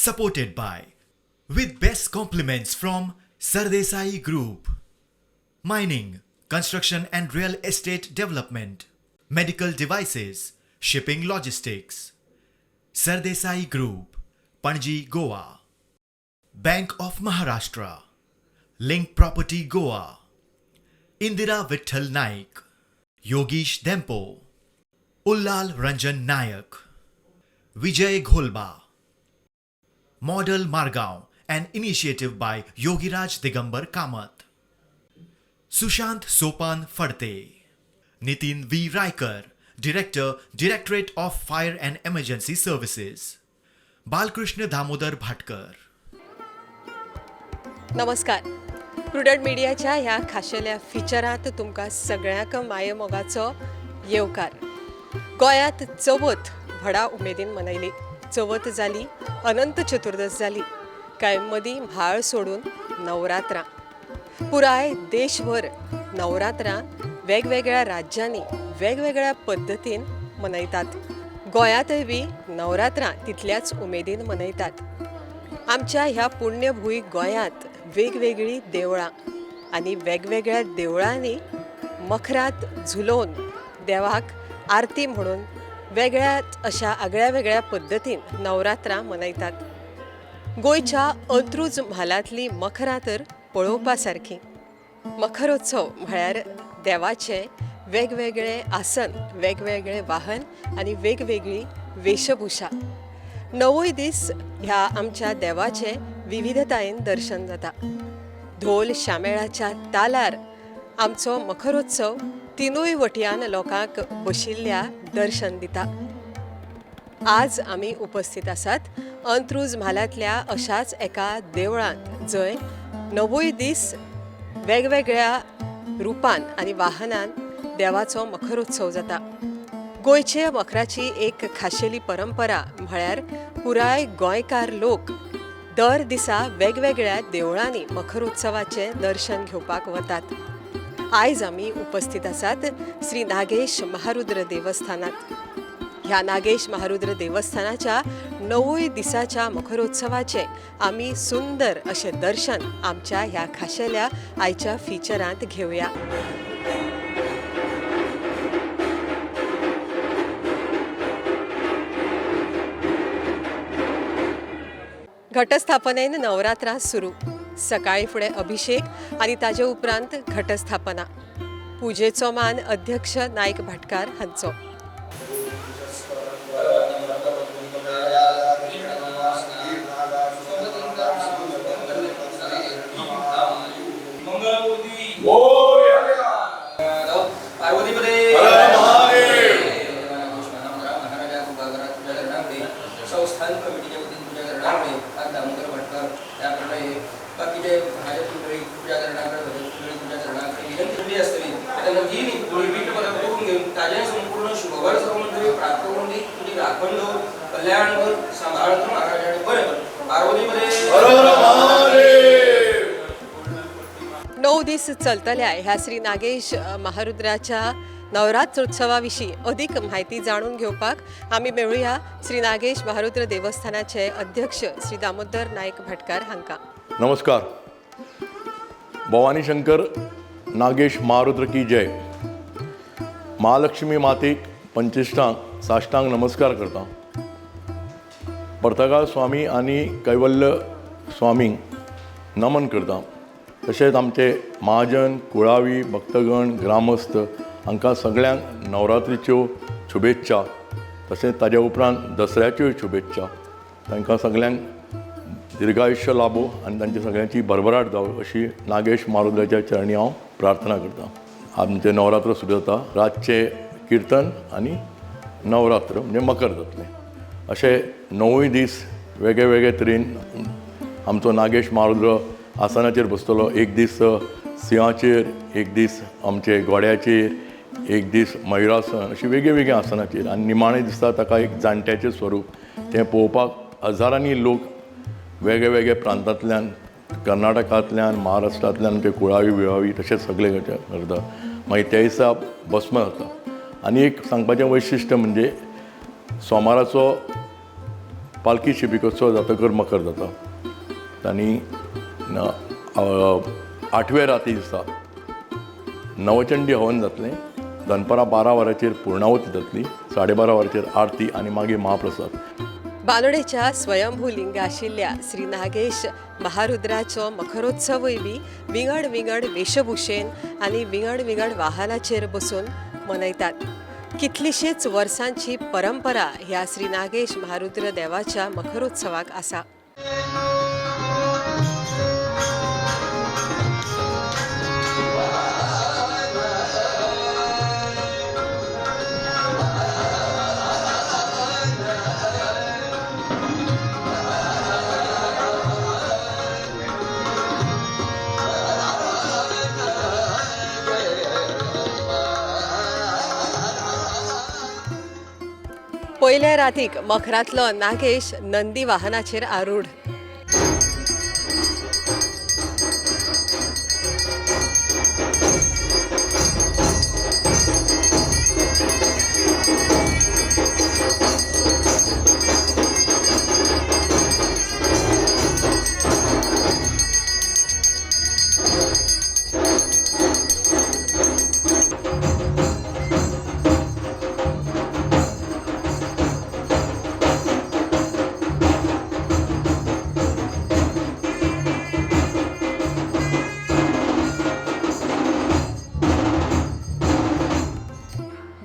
supported by, with best compliments from Sardesai Group, mining, construction and real estate development, medical devices, shipping logistics. Sardesai Group, Panji, Goa. Bank of Maharashtra, Link Property Goa, Indira Vitthal Naik, Yogish Dempo, Ullal Ranjan Nayak, Vijay Gholba. Model Margaon, an initiative by Yogiraj Digambar Kamath. Sushant Sopan Fadte, Nitin V. Raikar, Director, Directorate of Fire and Emergency Services. Balkrishna Damodar Bhatkar. नमस्कार. Prudent मिडियाच्या ह्या खाशेल्या फिचरांत तुमकां सगळ्यांक माये मोगाचो येवकार. गोंयांत चवथ व्हडा उमेदीन मनयली. चवथ जाली, अनंत चतुर्दश जाली, काय मदीं म्हाळ सोडून नवरात्रां. पुराय देशभर नवरात्रां वेगवेगळ्या राज्यांनी वेगवेगळ्या पद्दतीन मनयतात. गोंयांतय बी नवरात्रां तितल्याच उमेदीन मनयतात. आमच्या ह्या पुण्यभूंय गोंयांत वेगवेगळी देवळां आनी वेगवेगळ्या देवळांनी मखरांत झुलोवन देवाक आरती म्हणून वेगळ्याच अशा आगळ्या वेगळ्या पद्दतीन नवरात्रां मनयतात. गोंयच्या अंत्रूज म्हालांतली मखरां तर पळोवपा सारकी. मखरोत्सव म्हळ्यार देवाचे वेगवेगळे आसन, वेगवेगळे वाहन आनी वेगवेगळी वेशभूषा. 9 दीस ह्या आमच्या देवाचे विविधतायेन दर्शन जाता. ढोल शामेळाच्या तालार आमचो मखरोत्सव तिनूय वटयान लोकांक बशिल्ल्या दर्शन दिता. आज आमी उपस्थित आसात अंत्रूज म्हालांतल्या अशाच एका देवळांत, जंय 9 दीस वेगवेगळ्या रुपान आनी वाहनान देवाचो मखरोत्सव जाता. गोंयचे मखराची एक खाशेली परंपरा म्हळ्यार पुराय गोंयकार लोक दर दिसा वेगवेगळ्या देवळांनी मखरोत्सवाचे दर्शन घेवपाक वतात. आयज आमी उपस्थित आसात श्री नागेश महारुद्र देवस्थानात. ह्या नागेश महारुद्र देवस्थानाच्या 9 दिसाच्या मखरोत्सवाचे आमी सुंदर अशे दर्शन आमच्या ह्या खाशेल्या आयच्या फिचरांत घेवया. घटस्थापनेन नवरात्रां सुरू. सकाळी फुडें अभिषेक आनी ताजे उपरांत घटस्थापना. पुजेचो मान अध्यक्ष नायक भाटकार हांचो. संस्थान कमिटीच्या वतीन पूजा करण्याकडे आज दामोदर भटकर त्याप्रमाणे बाकीचे भाजप मंडळी पूजा करण्याकडे पूजा करण्याकडे विनंती असतली. त्यांना जी वीट पदक करून घेऊन ताजे संपूर्ण शुभकर सर्व मंडळी प्राप्त करून दी तुझी राखण दवर कल्याणवर सांभाळतो महाराजांनी बरं पार्वतीमध्ये 9 दीस चलतल्या ह्या श्री नागेश महारुद्राच्या नवरात्रोत्सवाविशीं अधिक माहिती जाणून घेवपाक आमी मेळुया श्री नागेश महारुद्र देवस्थानाचे अध्यक्ष श्री दामोदर नायक भाटकार हांकां. नमस्कार. भवानी शंकर नागेश महारुद्र की जय. महालक्ष्मी मातेक पंचेष्टांक साष्टांग नमस्कार करता. पर्तगाळ स्वामी आनी कैवल्य स्वामींक नमन करता. तशेंच आमचे महाजन, कुळावी, भक्तगण, ग्रामस्थ हांकां सगळ्यांक नवरात्रीच्यो शुभेच्छा. तशेंच ताज्या उपरांत दसऱ्याच्योय शुभेच्छा. तांकां सगळ्यांक दीर्घायुश्य लाभो आनी तांची सगळ्यांची भरभराट जावं अशी नागेश महारुद्राच्या चरणी हांव प्रार्थना करतां. आमचें नवरात्र सुरू जाता. रातचें किर्तन आनी नवरात्र म्हणजे मकर जातलें. अशे 9 दीस वेगळे वेगळे तरेन आमचो नागेश महारुद्र आसनाचेर बसतलो. एक दीस सिंहाचेर, एक दीस आमचे घोड्याचेर, एक दीस मयुरासन, अशी वेगळी वेगळी आसनाचेर. आनी निमाणे दिसता ताका एक जाणट्याचें स्वरूप. तें पळोवपाक हजारांनी लोक वेगळे वेगळे प्रांतांतल्यान, कर्नाटकांतल्यान, महाराष्ट्रांतल्यान, आमचे कुळावी बिळावी तशेंच सगळे करता. मागीर त्या दिसा भस्म जाता. आनी एक सांगपाचें वैशिश्ट्य म्हणजे सोमाराचो पालखी शिबिकोत्सव जातकर मकर जाता आनी 8व्या राती दिसा नवचंडी हवन जातलें. दनपारां 12 वरांचेर पूर्णावती जातली, 12:30 वरांचेर आरती आनी मागीर महाप्रसाद. बांदोडेच्या स्वयंभू लिंग आशिल्ल्या श्री नागेश महारुद्राचो मखरोत्सवूय बी विंगड विंगड वेशभुशेन आनी विंगड विंगड वाहनाचेर बसून मनयतात. कितलीशीच वर्सांची परंपरा ह्या श्री नागेश महारुद्र देवाच्या मखरोत्सवाक आसा. पयल्या रातीक मखरांतलो नागेश नंदी वाहनाचेर आरूढ.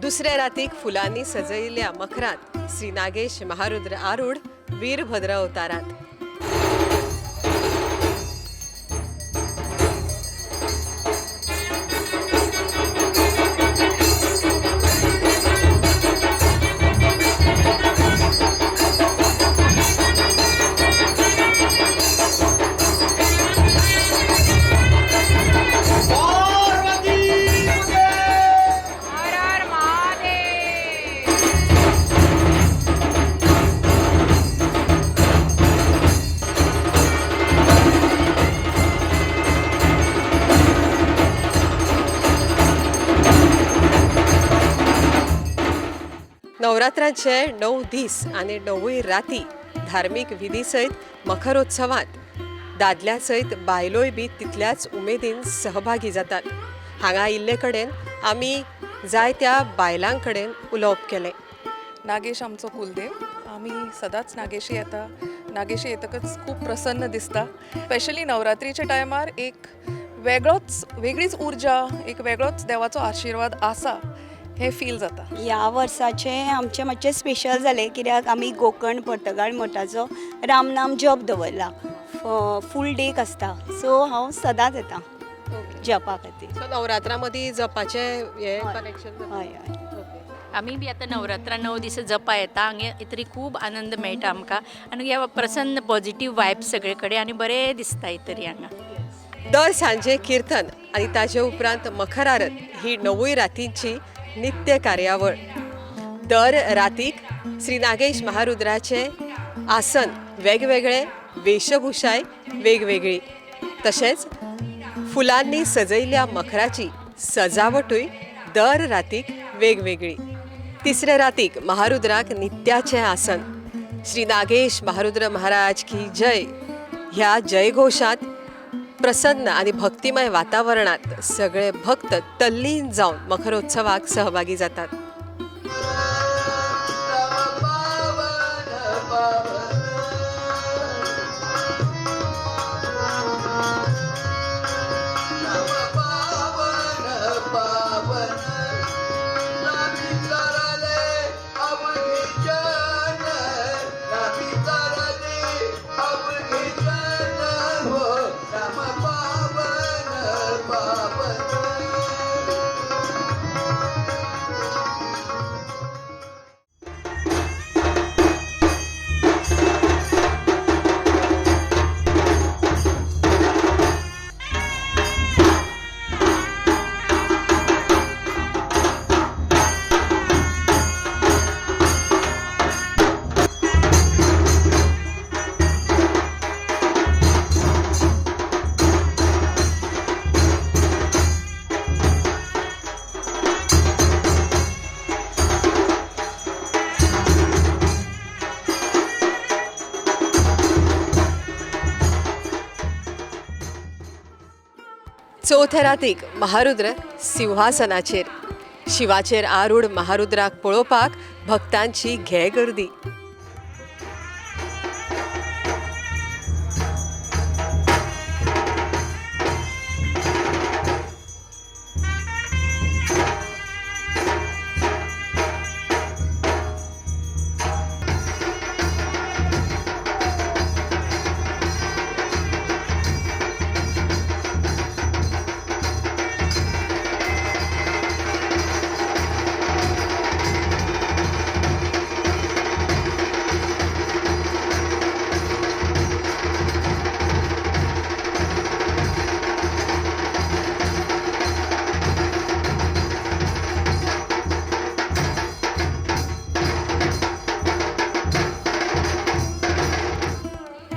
दुसऱ्या रातीक फुलांनी सजयल्ल्या मखरांत श्री नागेश महारुद्र आरूढ वीरभद्र अवतारांत. नवरात्रांचे 9 दीस आनी 9 राती धार्मीक विधी सयत मखरोत्सवात दादल्या सयत बायलोय बी तितल्याच उमेदीन सहभागी जातात. हांगा आयिल्ले कडेन आमी जायत्या बायलां कडेन उलोवप केलें. नागेश आमचो कुलदेव. आमी सदांच नागेशी येता. नागेशी येतकच खूब प्रसन्न दिसता. स्पेशली नवरात्रीच्या टायमार एक वेगळीच उर्जा, एक वेगळोच देवाचो आशिर्वाद आसा हे फील जाता. ह्या वर्साचे आमचे मातशें स्पेशल जालें कित्याक आमी गोकर्ण पर्तगाळ मठाचो रामनाम जप दवरला. फूल डेक आसता, सो हांव सदांच येता जपा खातीर. सो नवरात्रां मदीं जपाचे हे कनेक्शन. हय हय. आमी बी आतां नवरात्रां 9 दीस जपा येता. हांगा तरी खूब आनंद मेळटा आमकां आनी ह्या प्रसन्न पॉझिटीव वायब्स सगळे कडेन आनी बरें दिसता तरी हांगा. दर सांजे कीर्तन आनी ताजे उपरांत मखर आरत ही 9 रातींची नित्य कार्यावळ. दर रातीक श्री नागेश महारुद्राचे आसन वेगवेगळे, वेशभूषाय वेगवेगळी, तशेंच फुलांनी सजयल्ल्या मखराची सजावटूय दर रातीक वेगवेगळी. तिसऱ्या रातीक महारुद्राक नित्याचें आसन. श्री नागेश महारुद्र महाराज की जय ह्या जयघोषात प्रसन्न आणि भक्तिमय वातावरणात सगळे भक्त तल्लीन जाऊन मखरोत्सवाक सहभागी जातात. चौथ्या रातीक महारुद्र सिंहासनाचेर शिवाचेर आरूढ महारुद्राक पळोवपाक भक्तांची घे गर्दी.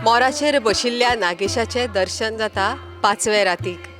मोराचेर बशिल्ल्या नागेशाचे दर्शन जाता पाचवे रातीक.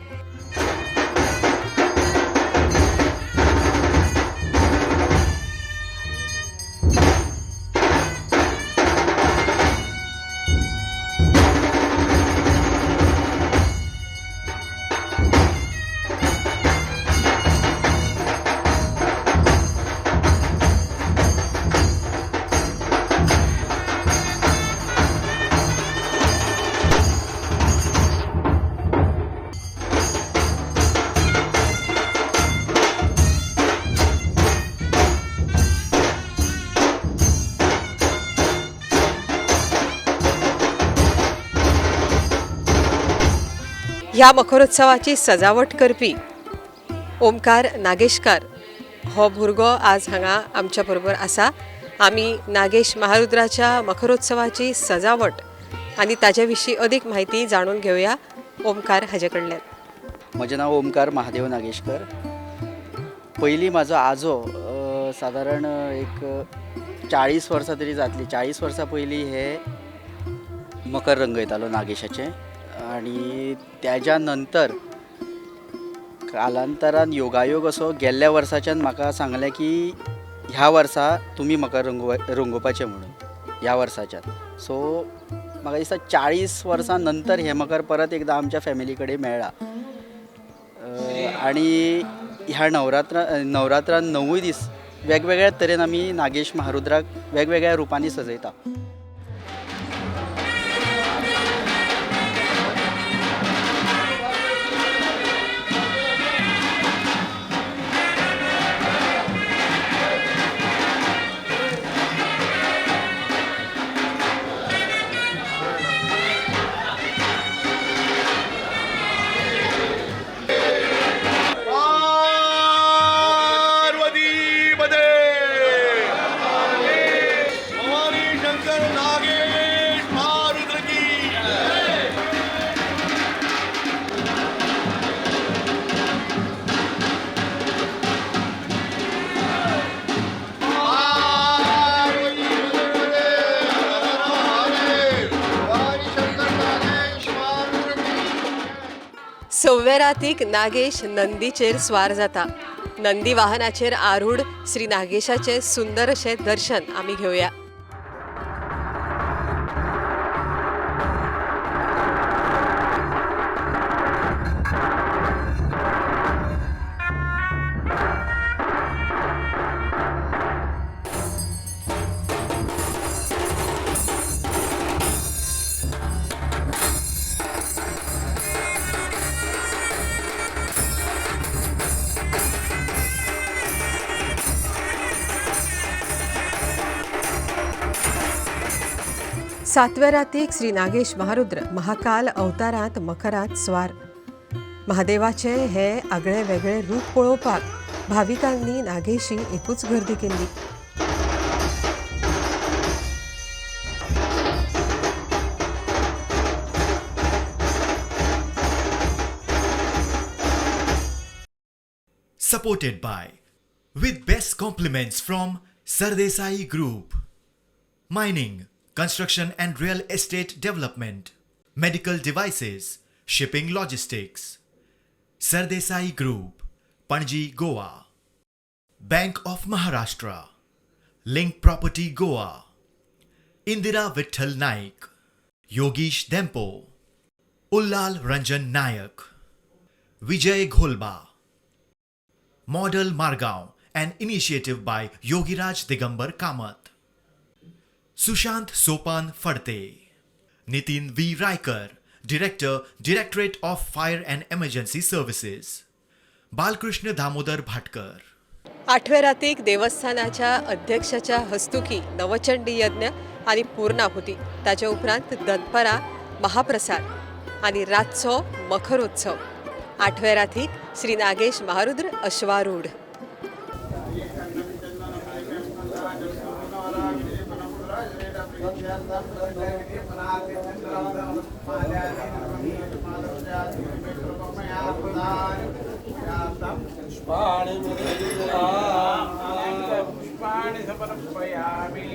ह्या मखरोत्सवाची सजावट करपी ओमकार नागेशकार हो भुरगो आज हांगा आमच्या बरोबर आसा. आमी नागेश महारुद्राच्या मखरोत्सवाची सजावट आनी ताजे विशीं अदीक म्हायती जाणून घेवया ओमकार हाजे कडल्यान. म्हजें नांव ओमकार महादेव नागेशकर. पयलीं म्हाजो आजो सादारण एक 40 वर्सां तरी जातली. 40 वर्सां पयलीं हे मकर रंगयतालो नागेशाचे आणि त्याच्या नंतर कालांतरान योगायोग असो गेल्ल्या वर्साच्यान म्हाका सांगलें की ह्या वर्सा तुमी म्हाका रंगोवपाचें म्हणून ह्या वर्साच्यान. सो म्हाका दिसता 40 वर्सां नंतर हे मकर परत एकदां आमच्या फॅमिली कडेन मेळ्ळा. आणि ह्या नवरात्रान 9 दीस वेगवेगळ्या तरेन आमी नागेश महारुद्राक वेगवेगळ्या रुपांनी सजयता. सव्वे रातीक नागेश नंदीचेर स्वार जाता. नंदी वाहनाचेर आरूढ श्री नागेशाचे सुंदर अशें दर्शन आमी घेवया. सातव्या रातीक श्री नागेश महारुद्र महाकाल अवतारांत मकरांत स्वार. महादेवाचे हे आगळे वेगळे रूप पळोवपाक भाविकांनी नागेशी एकूच गर्दी केल्ली. Supported by with best compliments from Sardesai Group. Mining, construction and real estate development, medical devices, shipping logistics. Sardesai Group, Panji, Goa. Bank of Maharashtra, Link Property Goa. Indira Vitthal Naik, Yogish Dempo, Ullal Ranjan Nayak. Vijay Gholba. Model Margaon, an initiative by Yogiraj Digambar Kamath. Sushant Sopan Fadte. Nitin V. Raikar, Director, Directorate of Fire and Emergency Services. Balkrishna Damodar Bhatkar. आठव्या रातीक देवस्थानाच्या अध्यक्षाच्या हस्तुकी नवचंडी यज्ञ आणि पूर्णाहुती ताच्या उपरांत दनपारां महाप्रसाद आणि रातचो मखरोत्सव. आठव्या रातीक श्री नागेश महारुद्र अश्वारूढ. पुष्पाणि समर्पयामि.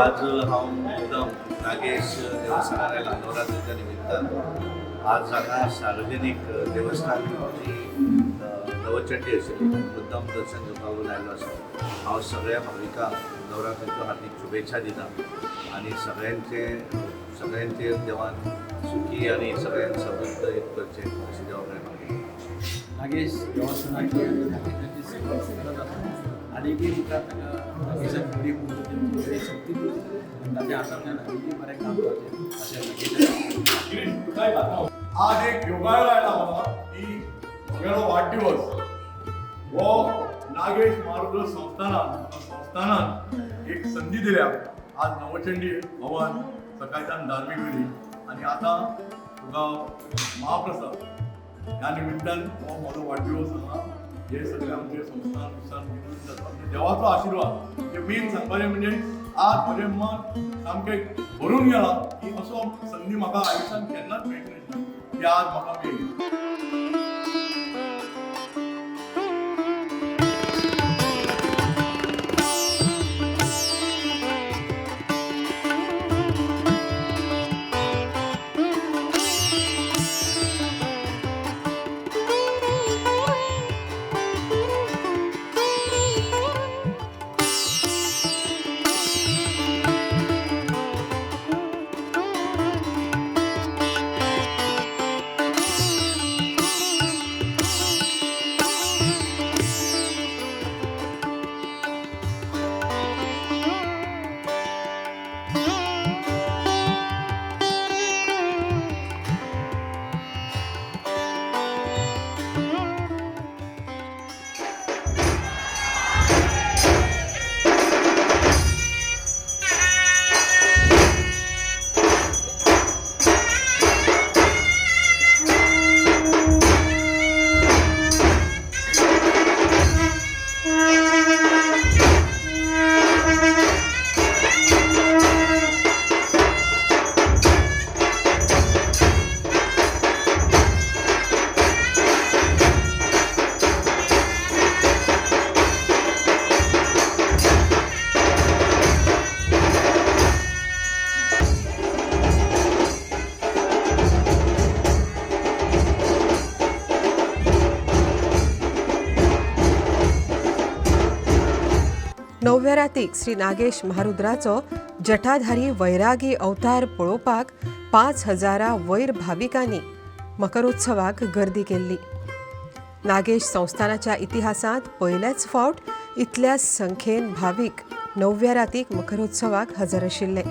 आज हांव मुद्दम नागेश देवस्थानार आयला नवरात्रीच्या निमित्तान. आज हांगा सार्वजनीक देवस्थान जी नवचंडी आशिल्ली मुद्दम दर्शन घेवपाक लागून आयलो आसा. हांव सगळ्या भाविकांक नवरात्रीच्यो हार्दिक शुभेच्छा दिता आनी सगळ्यांचे देवान सुखी आनी सगळ्यांक समृद्ध एक करचें अशी देवाकडे मागता. नागेश देवस्थानाची आनीकय मुखार ताका नागेशाक बरी बरी शक्ती दिवची ताच्या हातांतल्यान आनीकय बरें काम करचें अशें आज एक योगायोग आयला म्हाका की म्हगेलो वाडदिवस हो नागेश महारुद्र संस्थानान एक संदी दिल्या. आज नवचंडी भवन सकाळच्यान धार्मीक विधी आनी आतां तुका महाप्रसाद ह्या निमित्तान हो म्हजो वाडदिवस हांगा हे सगळे आमचे संस्थान घेवन जाता. देवाचो आशिर्वाद मेन सांगपाचें म्हणजे आज म्हजें मन सामकें भरून गेलां की असो संदी म्हाका आयुश्यांत केन्नाच मेळची नाशिल्ली ती आज म्हाका मेळ्ळी. 9व्या रातीक श्री नागेश महारुद्राचो जटाधारी वैरागी अवतार पळोवपाक 5,000 वयर भाविकांनी मकरोत्सवाक गर्दी केल्ली. नागेश संस्थानाच्या इतिहासांत पयलेच फावट इतल्या संख्येन भावीक 9व्या रातीक मकरोत्सवाक हजर आशिल्ले.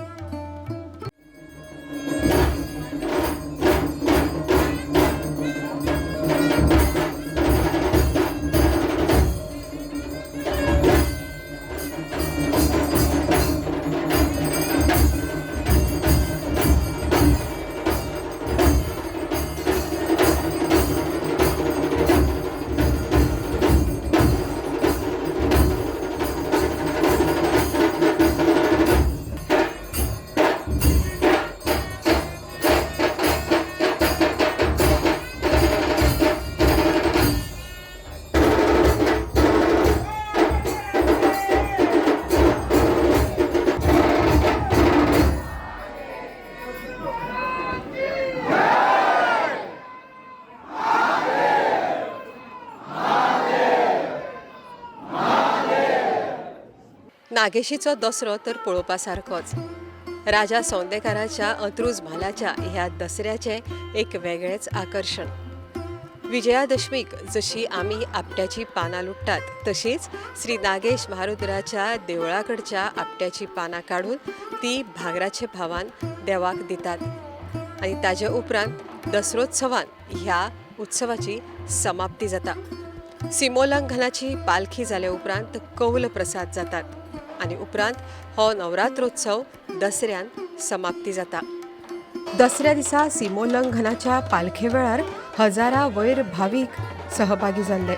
नागेशीचो दसरो तर पळोवपा सारकोच. राजा सौंदेकाराच्या अंत्रूज म्हालाच्या ह्या दसऱ्याचे एक वेगळेच आकर्षण. विजयादशमीक जशी आमी आपट्याची पानां लुटतात तशीच श्री नागेश महारुद्राच्या देवळाकडच्या आपट्याची पानां काढून ती भांगराचे भावान देवाक दितात आनी ताजे उपरांत दसरोत्सवान ह्या उत्सवाची समाप्ती जाता. सिमोल्लंघनाची पालखी जाल्या उपरांत कौल प्रसाद जातात आनी उपरांत हो नवरात्रोत्सव दसऱ्यान समाप्ती जाता. दसऱ्या दिसा सिमोल्लंघनाच्या पालखे वेळार हजारां वयर भावीक सहभागी जाल्ले.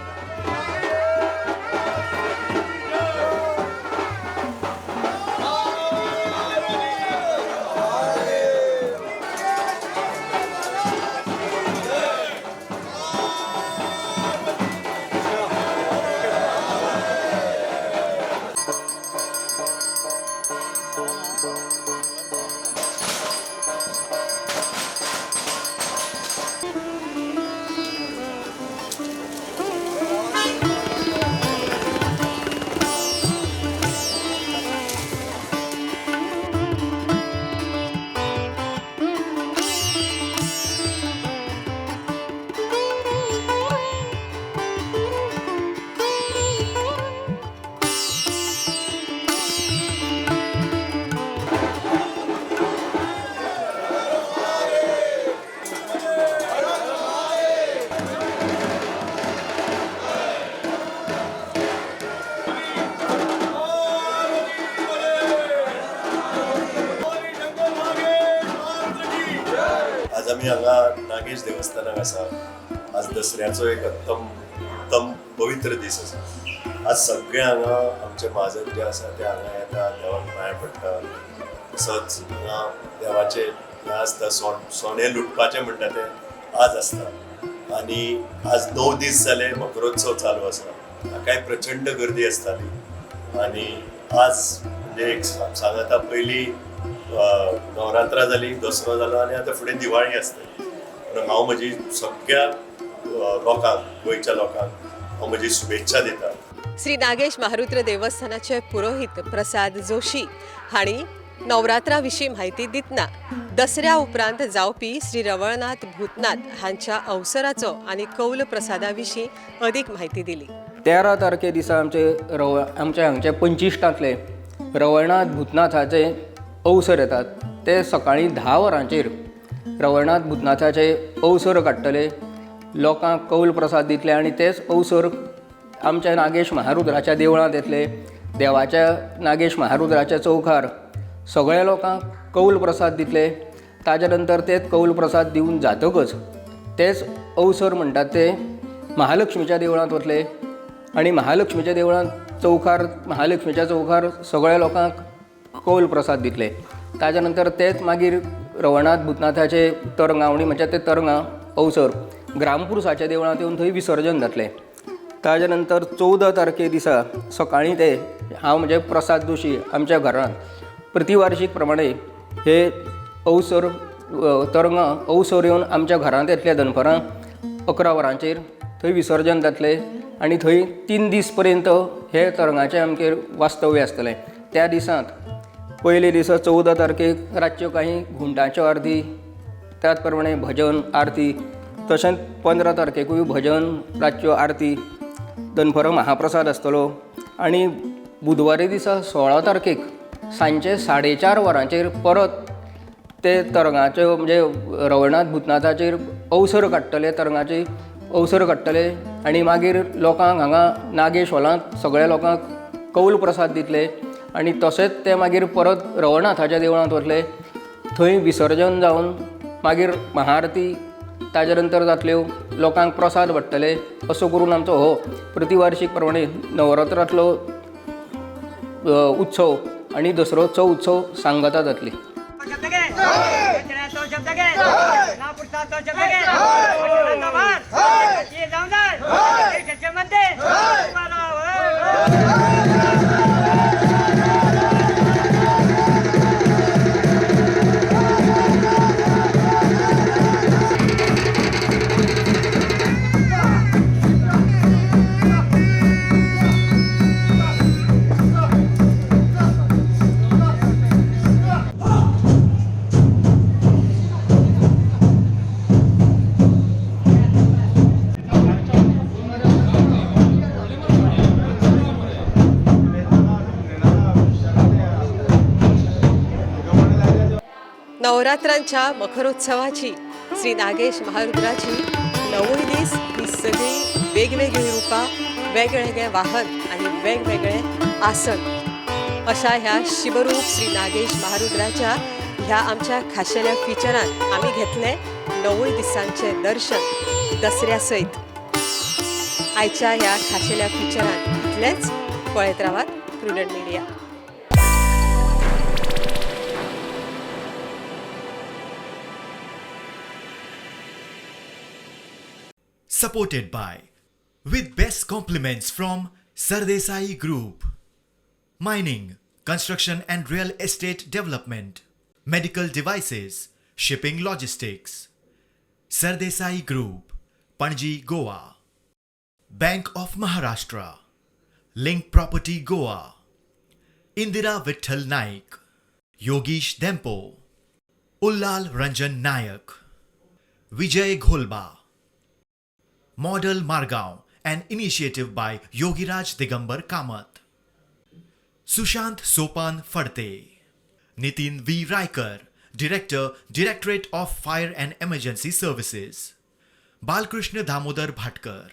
आज आमी हांगा नागेश देवस्थानाक आसा. आज दसऱ्याचो एक उत्तम पवित्र दीस आसा. आज सगळे हांगा आमचे महाजन जे आसा ते हांगा येता, देवाक पांय पडटा. तसोच हांगा देवाचे हें आसता सोने लुटपाचें म्हणटा ते आज आसता. आनी आज 9 दीस जाले मकरोत्सव चालू आसा. हाकाय प्रचंड गर्दी आसताली. आनी आज म्हणजे एक सांगता पयली नवरात्रां जाली, दसरो जालो आनी आतां फुडें दिवाळी आसतली. म्हणून हांव म्हजी सगळ्या लोकांक, गोंयच्या लोकांक हांव म्हजी शुभेच्छा दिता. श्री नागेश महारुद्र देवस्थानाचे पुरोहित प्रसाद जोशी हांणी नवरात्रा विशीं म्हायती दितना दसऱ्या उपरांत जावपी श्री रवळनाथ भूतनाथ हांच्या अवसराचो आनी कौल प्रसादा विशीं अदीक म्हायती दिली. 13 तारखे दिसा आमचे हांगचे 25 रवळनाथ भूतनाथाचे अवसर येतात. ते सकाळीं 10 वरांचेर रवळनाथ भूतनाथाचे अवसर काडटले, लोकांक कौल प्रसाद दितले आनी तेच अवसर आमच्या नागेश महारुद्राच्या देवळांत येतले. देवाच्या नागेश महारुद्राच्या चौकार सगळ्या लोकांक कौल प्रसाद दितले. ताज्या नंतर तेच कौल प्रसाद दिवन जातकच तेच अवसर म्हणटात ते महालक्ष्मीच्या देवळांत वतले आनी महालक्ष्मीच्या देवळांत महालक्ष्मीच्या चौकार सगळ्या लोकांक कौल प्रसाद दितले. ताज्या नंतर तेच मागीर रवळनाथ भूतनाथाचे तरंगावणी म्हणजे ते तरंगा अवसर ग्रामपुरुसाच्या देवळांत येवन थंय विसर्जन जातलें. ताज्या नंतर 14 तारखे दिसा सकाळीं ते हांव म्हणजे प्रसाद जोशी आमच्या घरांत प्रतिवार्षीक प्रमाणे हे अवसर तरंगा अवसर येवन आमच्या घरांत येतले दनपारां 11 वरांचेर थंय विसर्जन जातलें आनी थंय 3 दीस पर्यंत हे तरंगाचें आमचेर वास्तव्य आसतलें. त्या दिसांत पयले दिसा 14 तारखेक रातच्यो काही घुमटांच्यो आरती, त्याच प्रमाणे भजन आरती, तशेंच 15 तारखेकूय भजन, रातच्यो आरती, दनफरो महाप्रसाद आसतलो. आनी बुधवारे दिसा 16 तारखेक सांजचे 4:30 वरांचेर परत ते तरंगाच्यो म्हणजे रवळनाथ भुतनाथाचेर अवसर काडटले, तरंगाची अवसर काडटले आनी मागीर लोकांक हांगा नागेश हॉलांत सगळ्या लोकांक कौल प्रसाद दितले. आनी तशेंच ते मागीर परत रवळनाथाच्या देवळांत वतले, थंय विसर्जन जावन मागीर महाआरती ताजे नंतर जातल्यो, लोकांक प्रसाद वाडटले. असो करून आमचो हो प्रतिवार्षीक प्रमाणे नवरात्रांतलो उत्सव आनी दसरोचो उत्सव सांगता जातली. नवरात्रांच्या मखरोत्सवाची श्री नागेश महारुद्राची 9 दीस ही सगळी वेगवेगळी रूपां, वेगवेगळे वाहन आणि वेगवेगळे आसन अशा ह्या शिवरूप श्री नागेश महारुद्राच्या ह्या आमच्या खाशेल्या फिचरान आम्ही घेतले 9 दिसांचे दर्शन दसऱ्या सयत. आयच्या ह्या खाशेल्या फिचरान इतलेच. पळयत रावात prudent media. Supported by, with best compliments from Sardesai Group, mining, construction and real estate development, medical devices, shipping logistics. Sardesai Group, Panji, Goa. Bank of Maharashtra, Link Property Goa, Indira Vitthal Naik, Yogish Dempo, Ullal Ranjan Nayak, Vijay Gholba. Model Margaon, an initiative by Yogiraj Digambar Kamath. Sushant Sopan Fadte. Nitin V. Raikar, Director, Directorate of Fire and Emergency Services. Balkrishna Damodar Bhatkar.